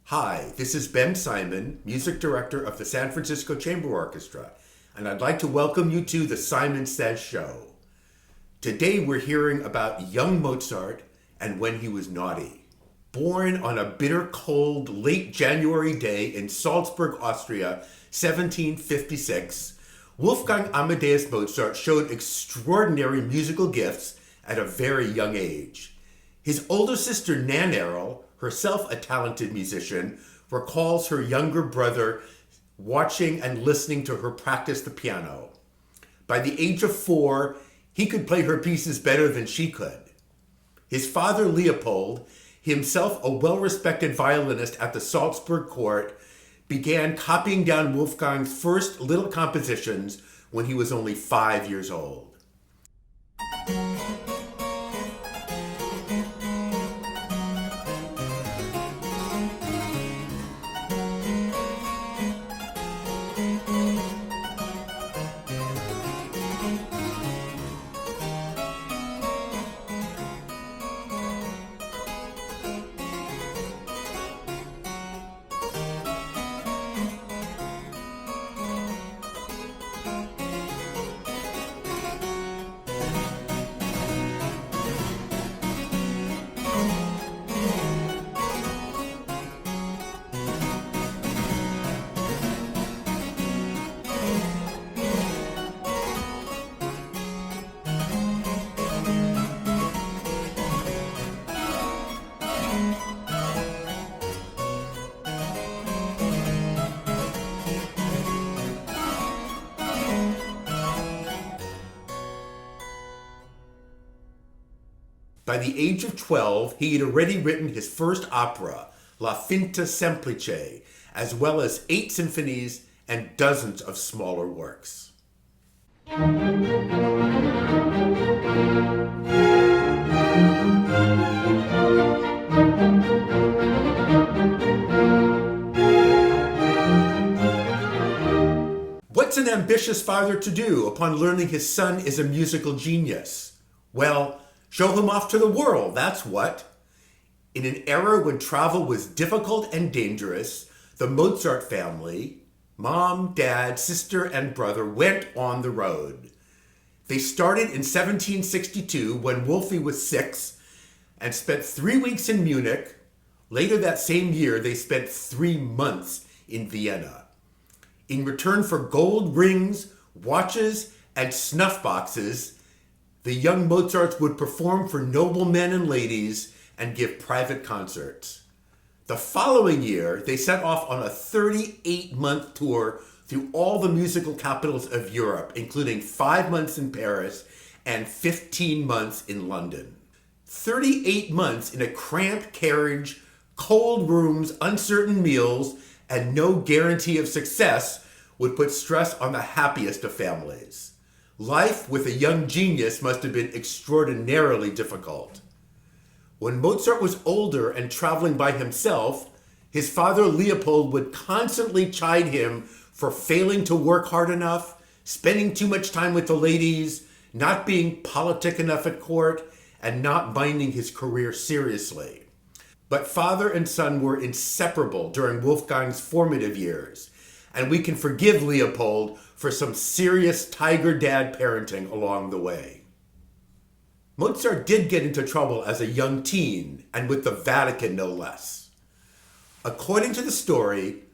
Hi, this is Ben Simon, Music Director of the San Francisco Chamber Orchestra, and I'd like to welcome you to the Simon Says Show. Today we're hearing about young Mozart and when he was naughty. Born on a bitter cold late January day in Salzburg, Austria, 1756, Wolfgang Amadeus Mozart showed extraordinary musical gifts at a very young age. His older sister Nan Erl, herself a talented musician, recalls her younger brother watching and listening to her practice the piano. By the age of 4, he could play her pieces better than she could. His father Leopold, himself a well-respected violinist at the Salzburg court, began copying down Wolfgang's first little compositions when he was only 5 years old. By the age of 12, he had already written his first opera, La Finta Semplice, as well as 8 symphonies and dozens of smaller works. What's an ambitious father to do upon learning his son is a musical genius? Well, show him off to the world, that's what. In an era when travel was difficult and dangerous, the Mozart family, mom, dad, sister, and brother, went on the road. They started in 1762 when Wolfie was 6 and spent 3 weeks in Munich. Later that same year, they spent 3 months in Vienna. In return for gold rings, watches, and snuff boxes, the young Mozarts would perform for noblemen and ladies and give private concerts. The following year, they set off on a 38-month tour through all the musical capitals of Europe, including 5 months in Paris and 15 months in London. 38 months in a cramped carriage, cold rooms, uncertain meals, and no guarantee of success would put stress on the happiest of families. Life with a young genius must have been extraordinarily difficult. When Mozart was older and traveling by himself, his father Leopold would constantly chide him for failing to work hard enough, spending too much time with the ladies, not being politic enough at court, and not minding his career seriously. But father and son were inseparable during Wolfgang's formative years, and we can forgive Leopold for some serious tiger dad parenting along the way. Mozart did get into trouble as a young teen, and with the Vatican no less. According to the story,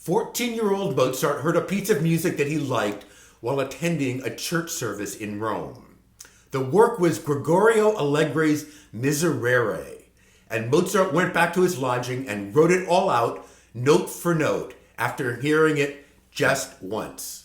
14-year-old Mozart heard a piece of music that he liked while attending a church service in Rome. The work was Gregorio Allegri's Miserere, and Mozart went back to his lodging and wrote it all out, note for note, after hearing it just once.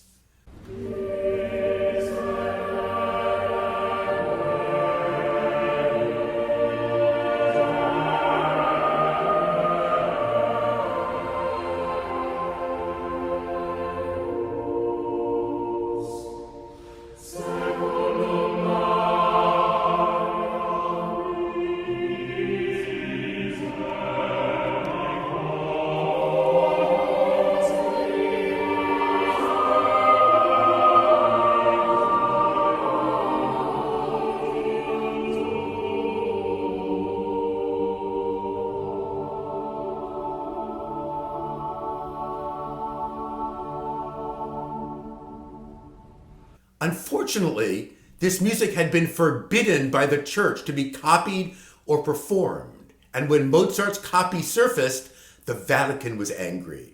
Unfortunately, this music had been forbidden by the church to be copied or performed, and when Mozart's copy surfaced, the Vatican was angry.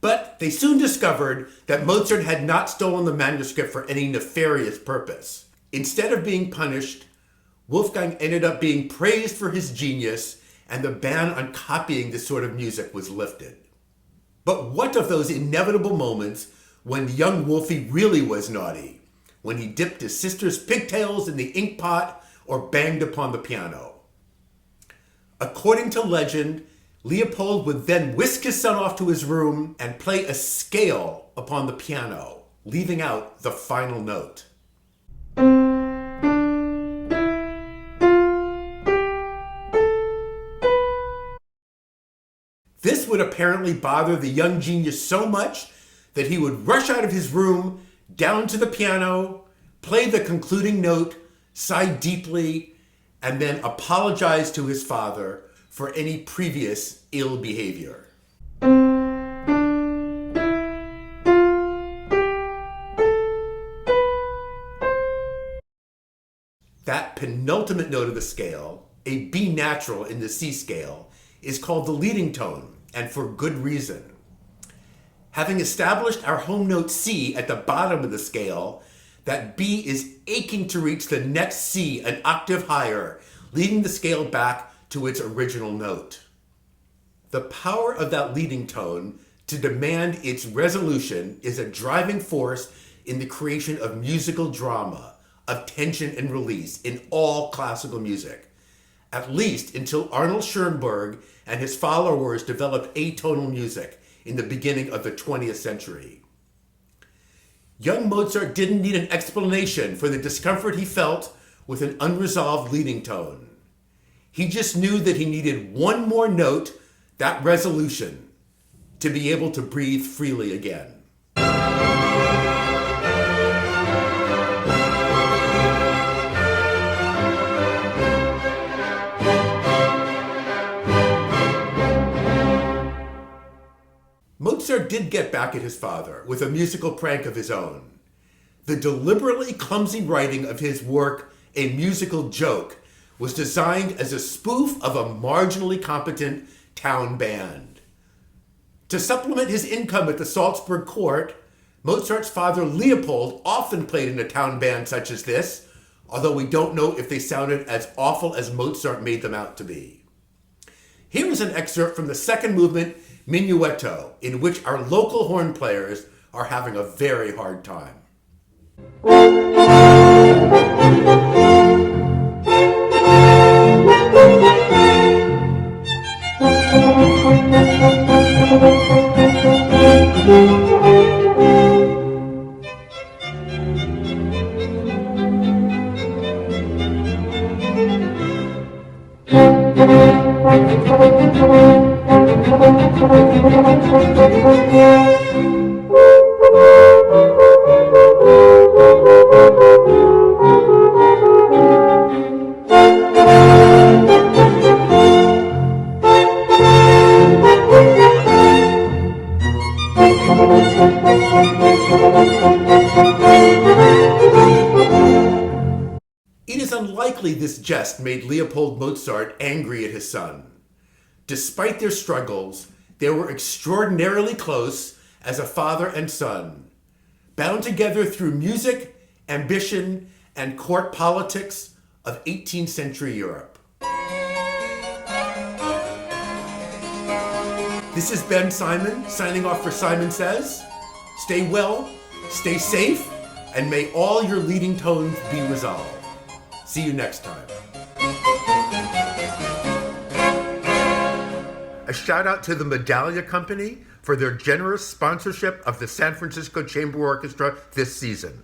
But they soon discovered that Mozart had not stolen the manuscript for any nefarious purpose. Instead of being punished, Wolfgang ended up being praised for his genius, and the ban on copying this sort of music was lifted. But what of those inevitable moments when young Wolfie really was naughty? When he dipped his sister's pigtails in the ink pot or banged upon the piano? According to legend, Leopold would then whisk his son off to his room and play a scale upon the piano, leaving out the final note. This would apparently bother the young genius so much that he would rush out of his room, down to the piano, play the concluding note, sigh deeply, and then apologize to his father for any previous ill behavior. That penultimate note of the scale, a B natural in the C scale, is called the leading tone, and for good reason. Having established our home note C at the bottom of the scale, that B is aching to reach the next C an octave higher, leading the scale back to its original note. The power of that leading tone to demand its resolution is a driving force in the creation of musical drama, of tension and release in all classical music, at least until Arnold Schoenberg and his followers developed atonal music in the beginning of the 20th century. Young Mozart didn't need an explanation for the discomfort he felt with an unresolved leading tone. He just knew that he needed one more note, that resolution, to be able to breathe freely again. Mozart did get back at his father with a musical prank of his own. The deliberately clumsy writing of his work, A Musical Joke, was designed as a spoof of a marginally competent town band. To supplement his income at the Salzburg court, Mozart's father Leopold often played in a town band such as this, although we don't know if they sounded as awful as Mozart made them out to be. Here is an excerpt from the second movement, Minuetto, in which our local horn players are having a very hard time. It is unlikely this jest made Leopold Mozart angry at his son. Despite their struggles, they were extraordinarily close as a father and son, bound together through music, ambition, and court politics of 18th century Europe. This is Ben Simon, signing off for Simon Says. Stay well, stay safe, and may all your leading tones be resolved. See you next time. A shout out to the Medallia Company for their generous sponsorship of the San Francisco Chamber Orchestra this season.